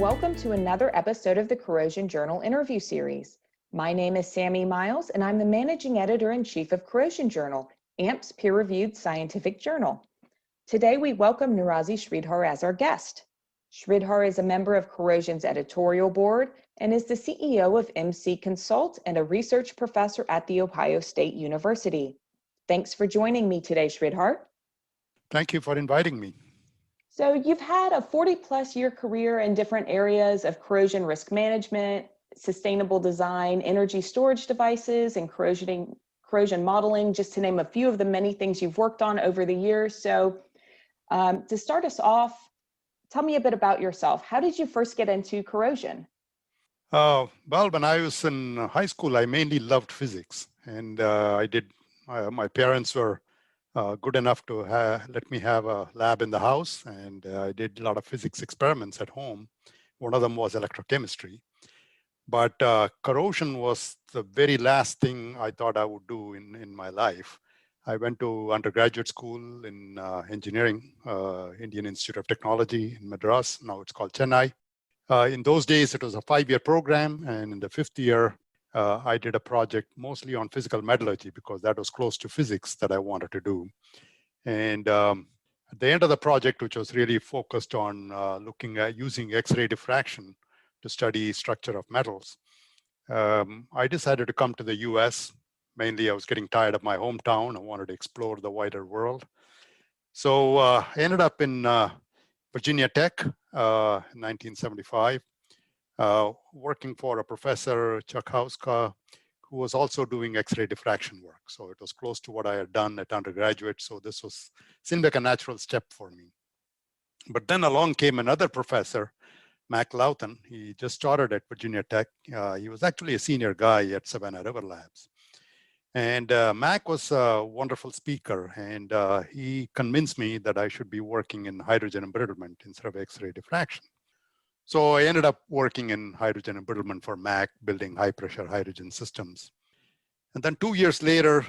welcome to another episode of the Corrosion Journal interview series. My name is Sammy Miles, and I'm the Managing Editor-in-Chief of Corrosion Journal, AMP's peer-reviewed scientific journal. Today, we welcome Narasi Sridhar as our guest. Sridhar is a member of Corrosion's editorial board and is the CEO of MC Consult and a research professor at The Ohio State University. Thanks for joining me today, Sridhar. Thank you for inviting me. So you've had a 40-plus year career in different areas of corrosion risk management, sustainable design, energy storage devices, and corrosion modeling, just to name a few of the many things you've worked on over the years. So to start us off, tell me a bit about yourself. How did you first get into corrosion? Well, when I was in high school, I mainly loved physics. And my parents were good enough to let me have a lab in the house. And I did a lot of physics experiments at home. One of them was electrochemistry. But corrosion was the very last thing I thought I would do in my life. I went to undergraduate school in engineering, Indian Institute of Technology in Madras. Now it's called Chennai. In those days, it was a 5-year program. And in the 5th year, I did a project mostly on physical metallurgy because that was close to physics that I wanted to do. And at the end of the project, which was really focused on looking at using X-ray diffraction to study structure of metals, I decided to come to the US. Mainly, I was getting tired of my hometown. I wanted to explore the wider world. So I ended up in Virginia Tech in 1975. Working for a professor, Chuck Hauska, who was also doing X-ray diffraction work. So it was close to what I had done at undergraduate. So this seemed like a natural step for me. But then along came another professor, Mac Lowthan. He just started at Virginia Tech. He was actually a senior guy at Savannah River Labs. And Mac was a wonderful speaker. And he convinced me that I should be working in hydrogen embrittlement instead of X-ray diffraction. So I ended up working in hydrogen embrittlement for Mac, building high pressure hydrogen systems. And then 2 years later,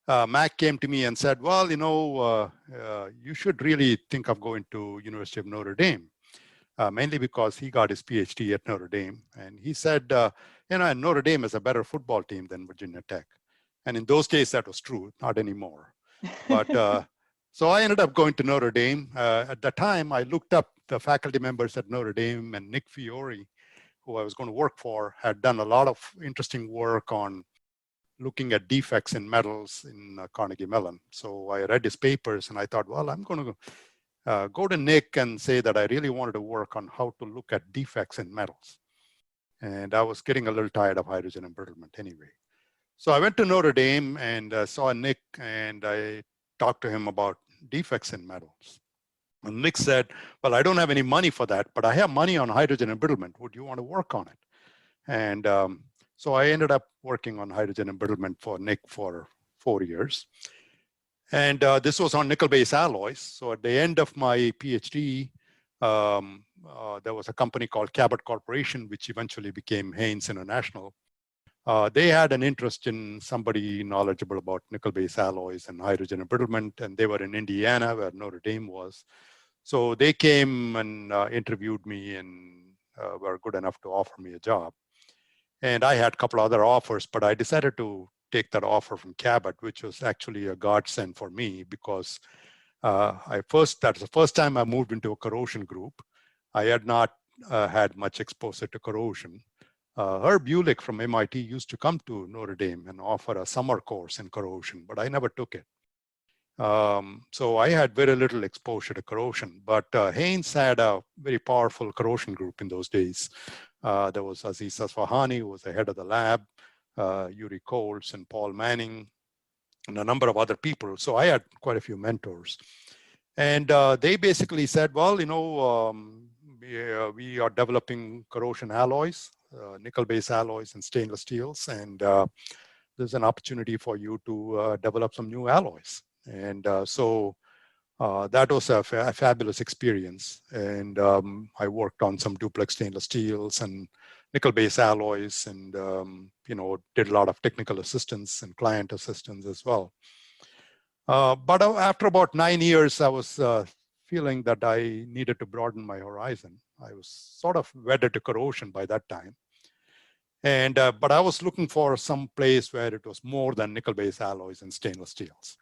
Mac came to me and said, well, you should really think of going to University of Notre Dame, mainly because he got his PhD at Notre Dame. And he said, Notre Dame is a better football team than Virginia Tech. And in those days, that was true, not anymore. But so I ended up going to Notre Dame. At the time, I looked up the faculty members at Notre Dame, and Nick Fiore, who I was going to work for, had done a lot of interesting work on looking at defects in metals in Carnegie Mellon. So I read his papers and I thought, well, I'm going to go to Nick and say that I really wanted to work on how to look at defects in metals. And I was getting a little tired of hydrogen embrittlement anyway. So I went to Notre Dame and saw Nick, and I talked to him about defects in metals. And Nick said, well, I don't have any money for that, but I have money on hydrogen embrittlement. Would you want to work on it? And so I ended up working on hydrogen embrittlement for Nick for 4 years. And this was on nickel-based alloys. So at the end of my PhD, there was a company called Cabot Corporation, which eventually became Haynes International. They had an interest in somebody knowledgeable about nickel-based alloys and hydrogen embrittlement, and they were in Indiana, where Notre Dame was. So they came and interviewed me and were good enough to offer me a job. And I had a couple other offers, but I decided to take that offer from Cabot, which was actually a godsend for me because that was the first time I moved into a corrosion group. I had not had much exposure to corrosion. Herb Ulick from MIT used to come to Notre Dame and offer a summer course in corrosion, but I never took it. So I had very little exposure to corrosion, but Haynes had a very powerful corrosion group in those days. There was Aziz Asfahani, who was the head of the lab, Yuri Colts and Paul Manning, and a number of other people. So I had quite a few mentors. And they basically said, well, we are developing corrosion alloys, nickel-based alloys and stainless steels, and there's an opportunity for you to develop some new alloys. And so that was a fabulous experience. And I worked on some duplex stainless steels and nickel-based alloys, and did a lot of technical assistance and client assistance as well. But after about 9 years, I was feeling that I needed to broaden my horizon. I was sort of wedded to corrosion by that time. And, but I was looking for some place where it was more than nickel-based alloys and stainless steels.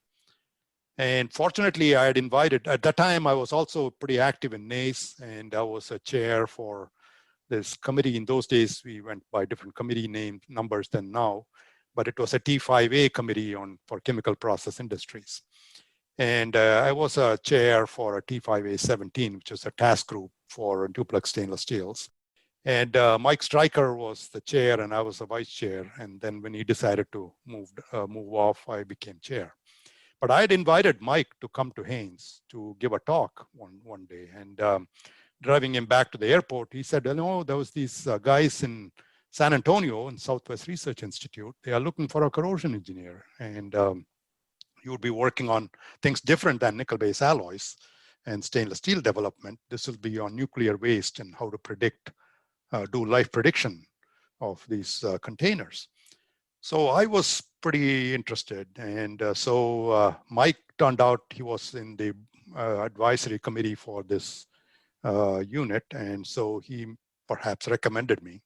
And fortunately, I had invited, at that time, I was also pretty active in NACE, and I was a chair for this committee. In those days, we went by different committee name numbers than now, but it was a T5A committee for chemical process industries. And I was a chair for a T5A 17, which is a task group for duplex stainless steels. And Mike Stryker was the chair, and I was the vice chair. And then when he decided to move off, I became chair. But I had invited Mike to come to Haynes to give a talk one day. And driving him back to the airport, he said, there was these guys in San Antonio in Southwest Research Institute. They are looking for a corrosion engineer. And you would be working on things different than nickel-based alloys and stainless steel development. This will be on nuclear waste and how to predict, do life prediction of these containers. So I was pretty interested. And so Mike turned out he was in the advisory committee for this unit. And so he perhaps recommended me.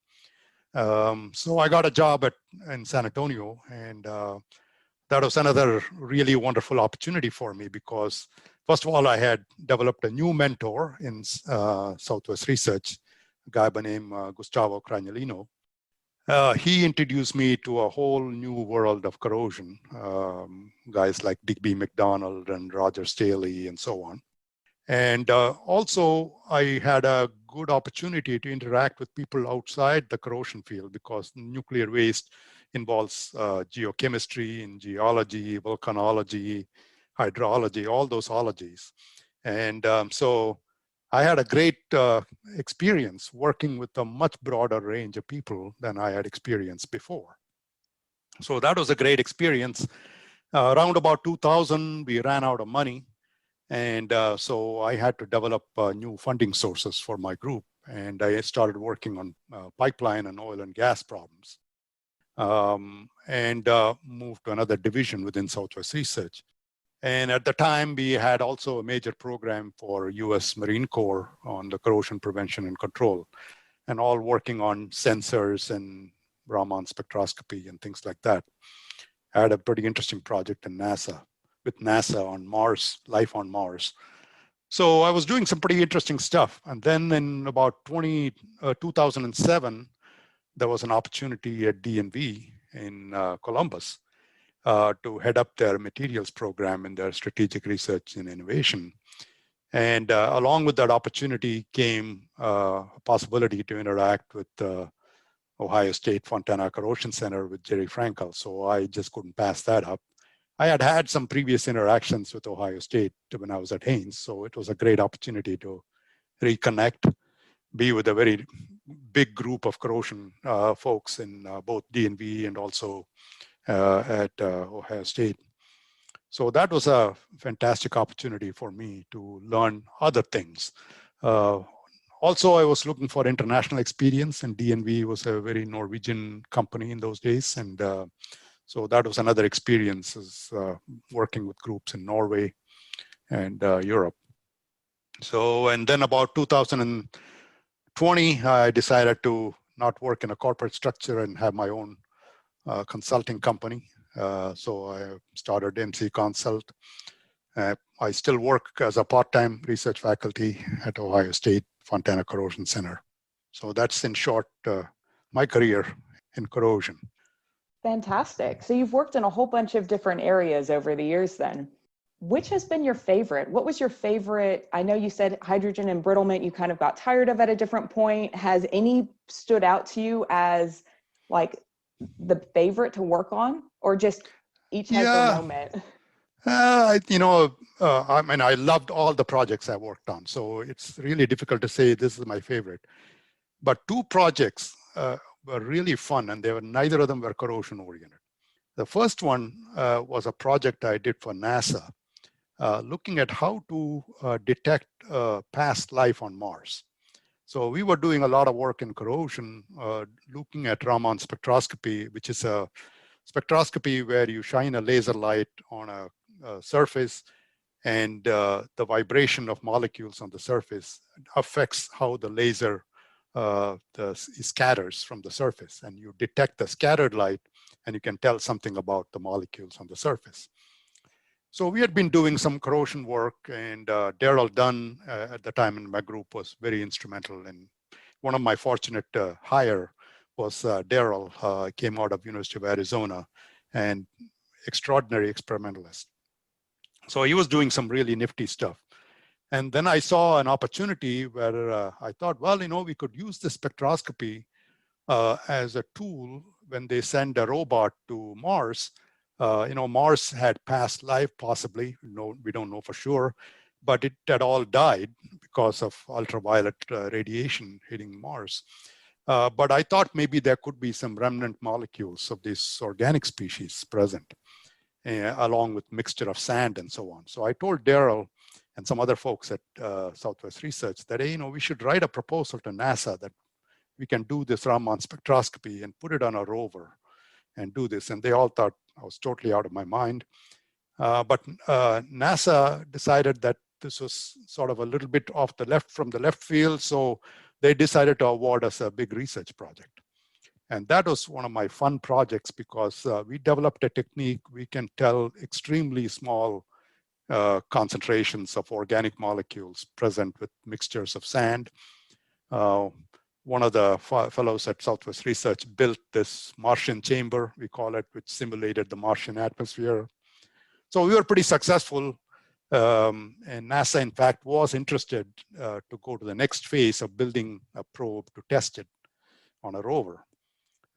So I got a job in San Antonio, and that was another really wonderful opportunity for me because, first of all, I had developed a new mentor in Southwest Research, a guy by the name Gustavo Cragnolino. He introduced me to a whole new world of corrosion, guys like Digby McDonald and Roger Staley and so on. And also, I had a good opportunity to interact with people outside the corrosion field because nuclear waste involves geochemistry and geology, volcanology, hydrology, all those ologies. And so I had a great experience working with a much broader range of people than I had experienced before. So that was a great experience. Around about 2000, we ran out of money. And so I had to develop new funding sources for my group. And I started working on pipeline and oil and gas problems. And moved to another division within Southwest Research. And at the time, we had also a major program for US Marine Corps on the corrosion prevention and control, and all working on sensors and Raman spectroscopy and things like that. I had a pretty interesting project in NASA, with NASA on Mars, life on Mars. So I was doing some pretty interesting stuff. And then in about 2007, there was an opportunity at DNV in Columbus to head up their materials program in their strategic research and innovation. And along with that opportunity came a possibility to interact with Ohio State Fontana Corrosion Center with Jerry Frankel. So I just couldn't pass that up. I had had some previous interactions with Ohio State when I was at Haynes. So it was a great opportunity to reconnect, be with a very big group of corrosion folks in both DNV and also at Ohio State. So that was a fantastic opportunity for me to learn other things. Also, I was looking for international experience, and DNV was a very Norwegian company in those days. And so that was another experience, is working with groups in Norway and Europe. So, and then about 2020, I decided to not work in a corporate structure and have my own consulting company. So I started MC Consult. I still work as a part-time research faculty at Ohio State Fontana Corrosion Center. So that's in short my career in corrosion. Fantastic. So you've worked in a whole bunch of different areas over the years then. Which has been your favorite? What was your favorite? I know you said hydrogen embrittlement you kind of got tired of at a different point. Has any stood out to you as like the favorite to work on, or just each has their moment? I mean, I loved all the projects I worked on. So it's really difficult to say this is my favorite. But two projects were really fun, and neither of them were corrosion oriented. The first one was a project I did for NASA, looking at how to detect past life on Mars. So we were doing a lot of work in corrosion, looking at Raman spectroscopy, which is a spectroscopy where you shine a laser light on a surface, and the vibration of molecules on the surface affects how the laser scatters from the surface, and you detect the scattered light and you can tell something about the molecules on the surface. So we had been doing some corrosion work, and Daryl Dunn at the time in my group was very instrumental. And one of my fortunate hire was Daryl, came out of University of Arizona, and extraordinary experimentalist. So he was doing some really nifty stuff. And then I saw an opportunity where I thought, well, we could use the spectroscopy as a tool when they send a robot to Mars. Mars had past life possibly, we don't know for sure, but it had all died because of ultraviolet radiation hitting Mars. But I thought maybe there could be some remnant molecules of this organic species present, along with mixture of sand and so on. So I told Daryl and some other folks at Southwest Research that, hey, we should write a proposal to NASA that we can do this Raman spectroscopy and put it on a rover and do this. And they all thought I was totally out of my mind. But NASA decided that this was sort of a little bit from the left field. So they decided to award us a big research project. And that was one of my fun projects because we developed a technique. We can tell extremely small concentrations of organic molecules present with mixtures of sand. One of the fellows at Southwest Research built this Martian chamber, we call it, which simulated the Martian atmosphere. So we were pretty successful. And NASA, in fact, was interested to go to the next phase of building a probe to test it on a rover.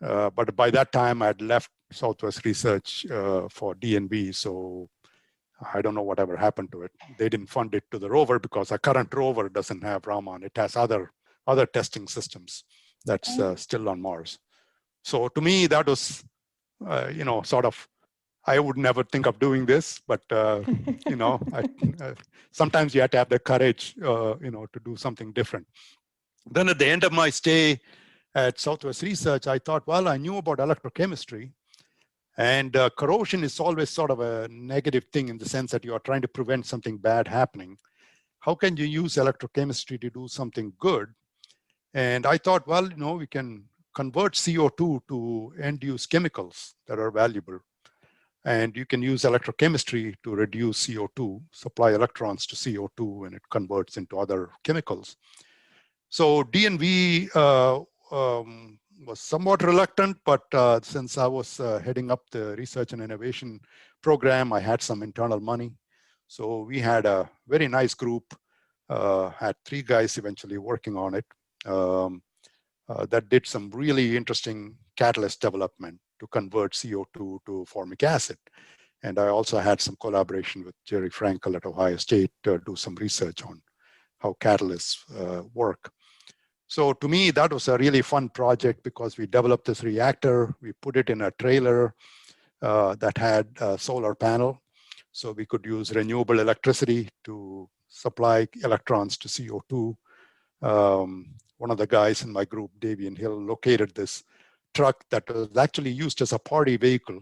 But by that time, I had left Southwest Research for DNV, so I don't know whatever happened to it. They didn't fund it to the rover because our current rover doesn't have Raman. It has other testing systems that's still on Mars. So to me, that was, sort of, I would never think of doing this, but sometimes you have to have the courage, to do something different. Then at the end of my stay at Southwest Research, I thought, well, I knew about electrochemistry. And corrosion is always sort of a negative thing in the sense that you are trying to prevent something bad happening. How can you use electrochemistry to do something good? And I thought, well, we can convert CO2 to end-use chemicals that are valuable. And you can use electrochemistry to reduce CO2, supply electrons to CO2, and it converts into other chemicals. So DNV was somewhat reluctant, but since I was heading up the research and innovation program, I had some internal money. So we had a very nice group, had 3 guys eventually working on it, that did some really interesting catalyst development to convert CO2 to formic acid. And I also had some collaboration with Jerry Frankel at Ohio State to do some research on how catalysts work. So to me, that was a really fun project because we developed this reactor. We put it in a trailer that had a solar panel. So we could use renewable electricity to supply electrons to CO2. One of the guys in my group, Davian Hill, located this truck that was actually used as a party vehicle.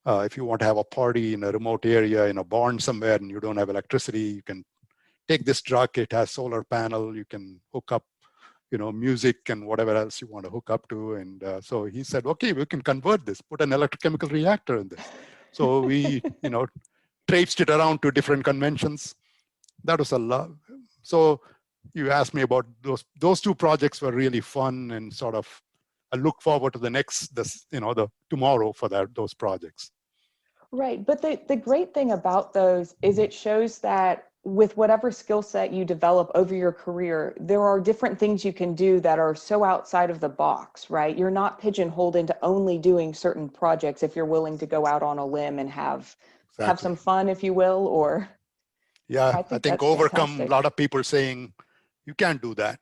If you want to have a party in a remote area, in a barn somewhere, and you don't have electricity, you can take this truck. It has solar panel. You can hook up music and whatever else you want to hook up to. And so he said, okay, we can convert this, put an electrochemical reactor in this. So we, traipsed it around to different conventions. That was a lot. So you asked me about those 2 projects were really fun, and sort of I look forward to the tomorrow for those projects. Right. But the great thing about those is it shows that with whatever skill set you develop over your career, there are different things you can do that are so outside of the box, right? You're not pigeonholed into only doing certain projects if you're willing to go out on a limb and have some fun, if you will, or. Yeah, I think overcome fantastic. A lot of people saying, you can't do that.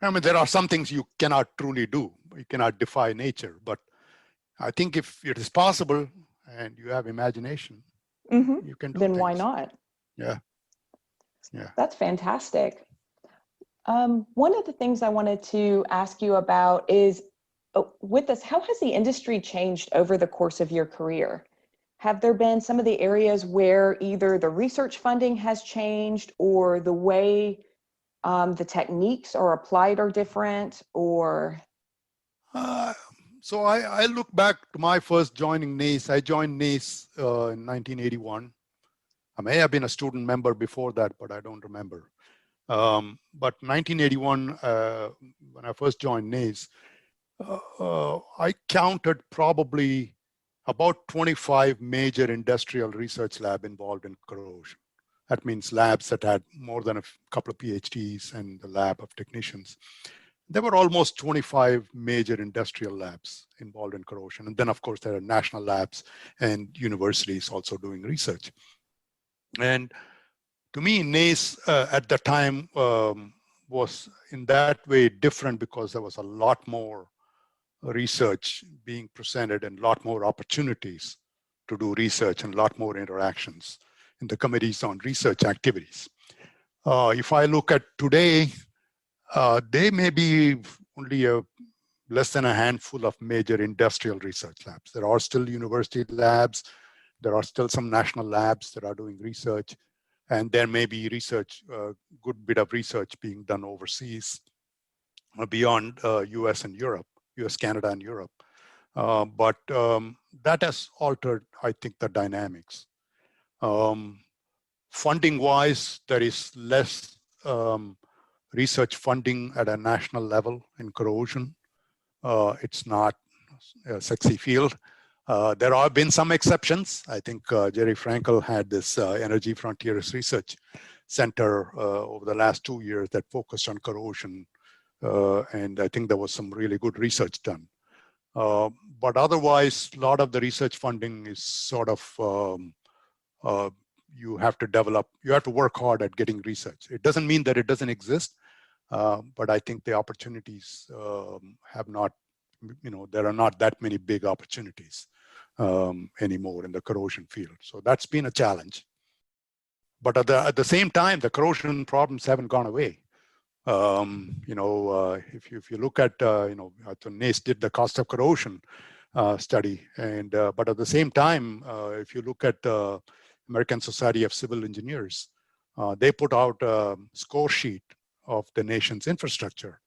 I mean, there are some things you cannot truly do. You cannot defy nature, but I think if it is possible and you have imagination, you can do then things. Why not? Yeah. That's fantastic. One of the things I wanted to ask you about is, with this, how has the industry changed over the course of your career? Have there been some of the areas where either the research funding has changed or the way the techniques are applied are different, or? Uh, so I look back to my first joining NACE. I joined NACE in 1981. I may have been a student member before that, but I don't remember. But 1981, when I first joined NACE, I counted probably about 25 major industrial research lab involved in corrosion. That means labs that had more than a couple of PhDs and the lab of technicians. There were almost 25 major industrial labs involved in corrosion. And then, of course, there are national labs and universities also doing research. And to me, NACE at the time was in that way different because there was a lot more research being presented and a lot more opportunities to do research and a lot more interactions in the committees on research activities. If I look at today, they may be only less than a handful of major industrial research labs. There are still university labs. There are still some national labs that are doing research. And there may be research, a good bit of research being done overseas beyond US and Europe, US, Canada, and Europe. But that has altered, I think, the dynamics. Funding-wise, there is less research funding at a national level in corrosion. It's not a sexy field. There have been some exceptions. I think Jerry Frankel had this Energy Frontiers Research Center over the last 2 years that focused on corrosion. And I think there was some really good research done. But otherwise, a lot of the research funding is sort of, you have to work hard at getting research. It doesn't mean that it doesn't exist, but I think the opportunities have not, there are not that many big opportunities anymore in the corrosion field. So that's been a challenge. But at the same time, the corrosion problems haven't gone away. If you look at, NACE did the cost of corrosion study, and but at the same time, if you look at the American Society of Civil Engineers, they put out a score sheet of the nation's infrastructure,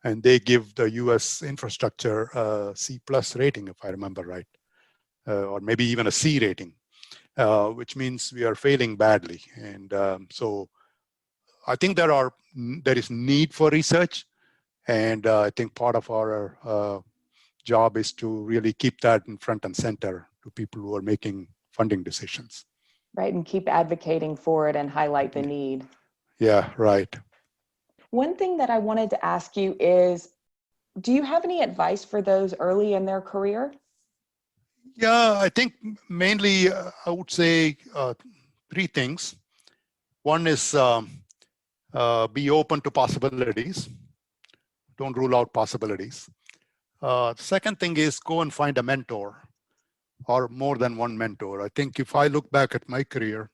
and they give the U.S. infrastructure a C+ rating, if I remember right, or maybe even a C rating, which means we are failing badly. And so I think there is need for research, and I think part of our job is to really keep that in front and center to people who are making funding decisions. Right, and keep advocating for it and highlight the need. Yeah, right. One thing that I wanted to ask you is, do you have any advice for those early in their career? Yeah, I think mainly I would say 3 things. One is be open to possibilities. Don't rule out possibilities. Second thing is go and find a mentor or more than one mentor. I think if I look back at my career,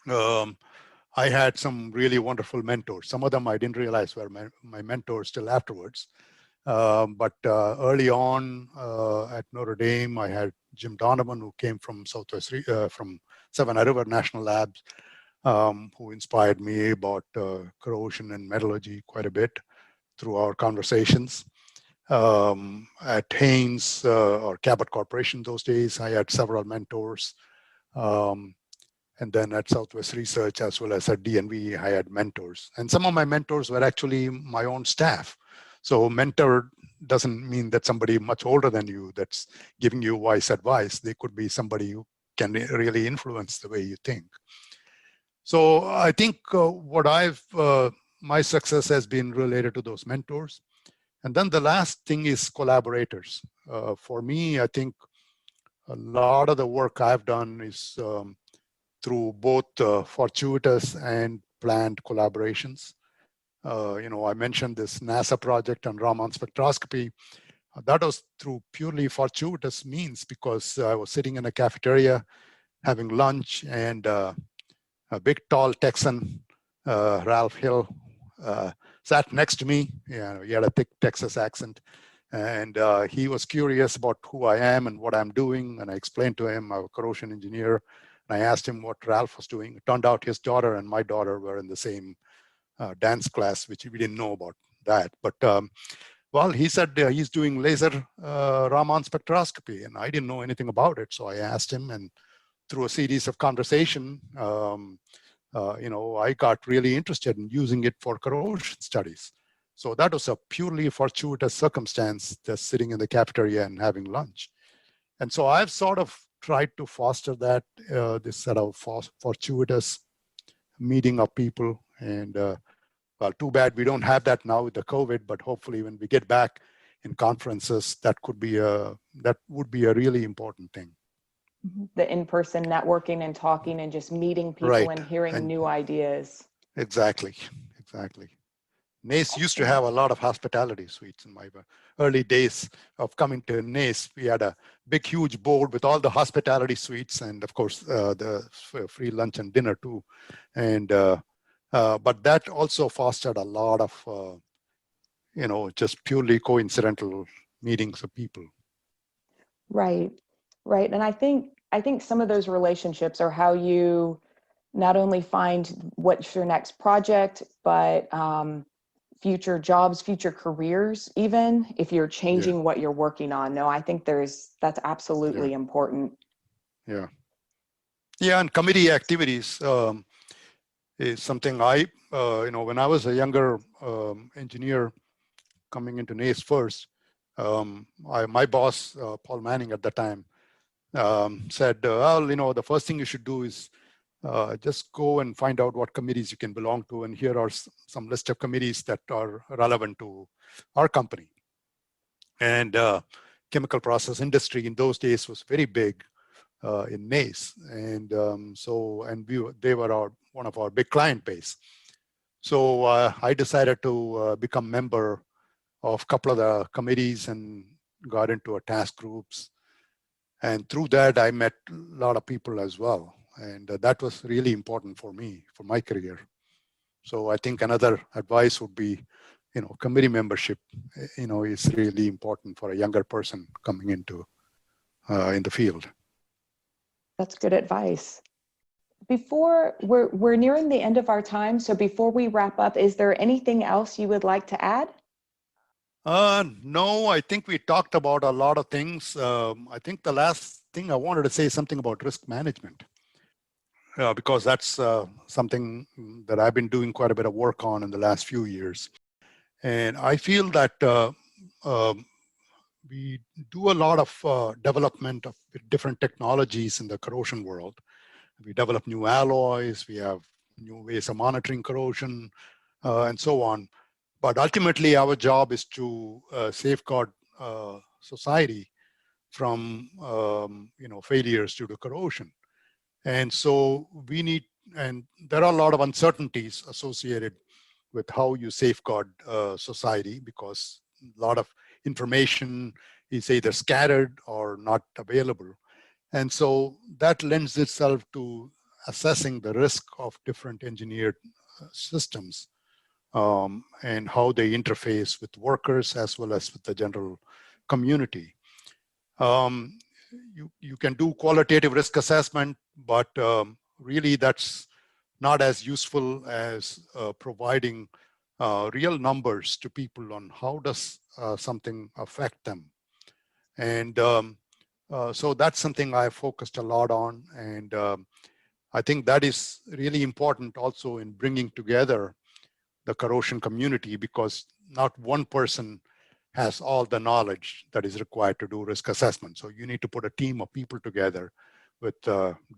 I had some really wonderful mentors. Some of them I didn't realize were my mentors till afterwards. But early on at Notre Dame, I had Jim Donovan, who came from from Savannah River National Labs, who inspired me about corrosion and metallurgy quite a bit through our conversations. At Haynes or Cabot Corporation those days, I had several mentors. And then at Southwest Research, as well as at DNV, I had mentors. And some of my mentors were actually my own staff. So mentor doesn't mean that somebody much older than you that's giving you wise advice. They could be somebody who can really influence the way you think. So I think my success has been related to those mentors. And then the last thing is collaborators. For me, I think a lot of the work I've done is through both fortuitous and planned collaborations. I mentioned this NASA project on Raman spectroscopy. That was through purely fortuitous means because I was sitting in a cafeteria having lunch, and a big, tall Texan, Ralph Hill, sat next to me. He had a thick Texas accent. And he was curious about who I am and what I'm doing. And I explained to him I'm a corrosion engineer. And I asked him what Ralph was doing. It turned out his daughter and my daughter were in the same dance class, which we didn't know about that. But well, he said he's doing laser Raman spectroscopy, and I didn't know anything about it. So I asked him, and through a series of conversation, I got really interested in using it for corrosion studies. So that was a purely fortuitous circumstance, just sitting in the cafeteria and having lunch. And so I've sort of tried to foster that, this sort of fortuitous meeting of people. And well, too bad we don't have that now with the COVID, but hopefully when we get back in conferences, that would be a really important thing. The in-person networking and talking and just meeting people Right. and hearing new ideas. Exactly. NACE used to have a lot of hospitality suites. In my early days of coming to NACE, we had a big, huge board with all the hospitality suites, and of course, the free lunch and dinner too. And but that also fostered a lot of, just purely coincidental meetings of people. Right. And I think some of those relationships are how you not only find what's your next project, but future jobs, future careers, even if you're changing what you're working on. No, I think that's absolutely important. Yeah, and committee activities is something when I was a younger engineer coming into NACE first, my boss, Paul Manning at the time, said, the first thing you should do is just go and find out what committees you can belong to. And here are some list of committees that are relevant to our company. And chemical process industry in those days was very big in NACE. And they were one of our big client base. So I decided to become member of a couple of the committees and got into task groups. And through that, I met a lot of people as well. And that was really important for me, for my career. So I think another advice would be, committee membership, is really important for a younger person coming into in the field. That's good advice. Before we're nearing the end of our time, so before we wrap up, is there anything else you would like to add? No, I think we talked about a lot of things. I think the last thing I wanted to say is something about risk management, because that's something that I've been doing quite a bit of work on in the last few years. And I feel that we do a lot of development of different technologies in the corrosion world. We develop new alloys, we have new ways of monitoring corrosion, and so on. But ultimately, our job is to safeguard society from failures due to corrosion. And so and there are a lot of uncertainties associated with how you safeguard society, because a lot of information is either scattered or not available. And so that lends itself to assessing the risk of different engineered systems and how they interface with workers as well as with the general community. You can do qualitative risk assessment, but really that's not as useful as providing real numbers to people on how does something affect them. And so that's something I focused a lot on. And I think that is really important also in bringing together the corrosion community, because not one person has all the knowledge that is required to do risk assessment. So you need to put a team of people together with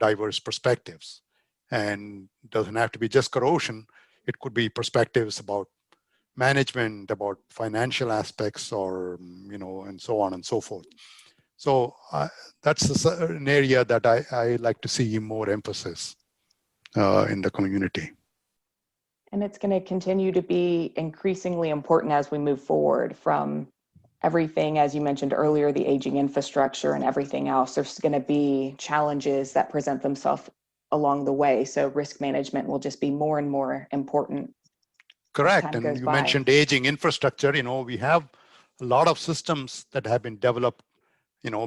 diverse perspectives. And it doesn't have to be just corrosion. It could be perspectives about management, about financial aspects, or, and so on and so forth. So that's an area that I like to see more emphasis in the community. And it's going to continue to be increasingly important as we move forward, from everything, as you mentioned earlier, the aging infrastructure and everything else. There's going to be challenges that present themselves along the way. So risk management will just be more and more important. Correct. And you mentioned aging infrastructure. We have a lot of systems that have been developed,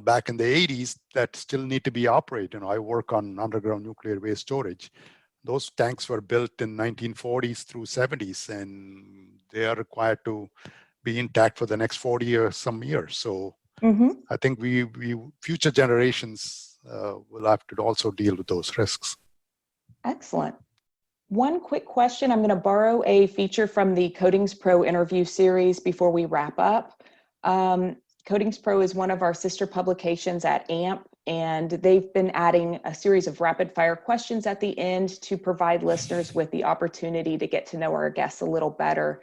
back in the 80s that still need to be operated. I work on underground nuclear waste storage. Those tanks were built in 1940s through 70s, and they are required to be intact for the next 40 or some years. So I think we future generations will have to also deal with those risks. Excellent. One quick question. I'm going to borrow a feature from the Coatings Pro interview series before we wrap up. Coatings Pro is one of our sister publications at AMP, and they've been adding a series of rapid fire questions at the end to provide listeners with the opportunity to get to know our guests a little better.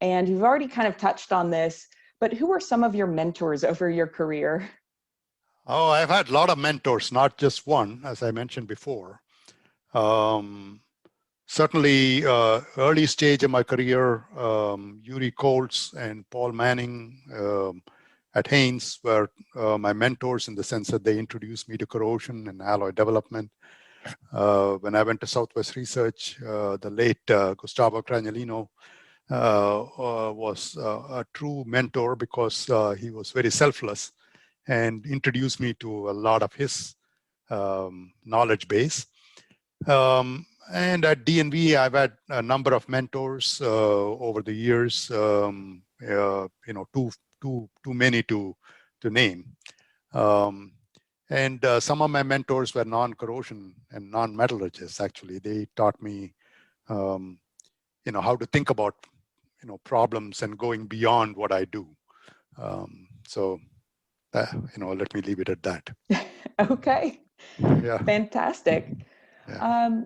And you've already kind of touched on this, but who are some of your mentors over your career? Oh, I've had a lot of mentors, not just one, as I mentioned before. Certainly, early stage of my career, Yuri Colts and Paul Manning at Haynes were my mentors in the sense that they introduced me to corrosion and alloy development. When I went to Southwest Research, the late Gustavo Cragnolino was a true mentor because he was very selfless and introduced me to a lot of his knowledge base. And at DNV, I've had a number of mentors over the years, too many to name. And some of my mentors were non-corrosion and non-metallurgists, actually. They taught me, how to think about, problems and going beyond what I do. Let me leave it at that. Okay. Yeah. Fantastic. Yeah.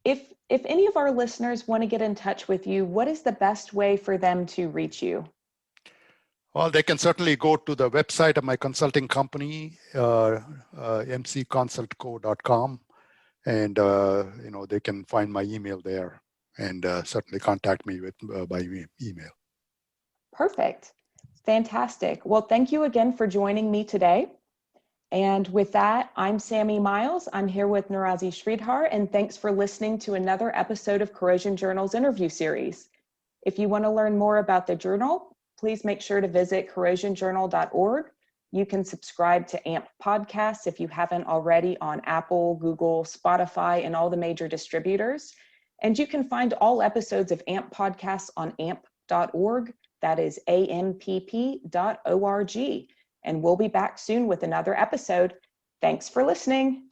If any of our listeners want to get in touch with you, what is the best way for them to reach you? Well, they can certainly go to the website of my consulting company, mcconsultco.com, and they can find my email there and certainly contact me by email. Perfect. Fantastic. Well, thank you again for joining me today. And with that, I'm Sammy Miles. I'm here with Narasi Sridhar, and thanks for listening to another episode of Corrosion Journal's interview series. If you want to learn more about the journal, please make sure to visit corrosionjournal.org. You can subscribe to AMP podcasts if you haven't already on Apple, Google, Spotify, and all the major distributors. And you can find all episodes of AMP podcasts on amp.org. That is ampp.org. And we'll be back soon with another episode. Thanks for listening.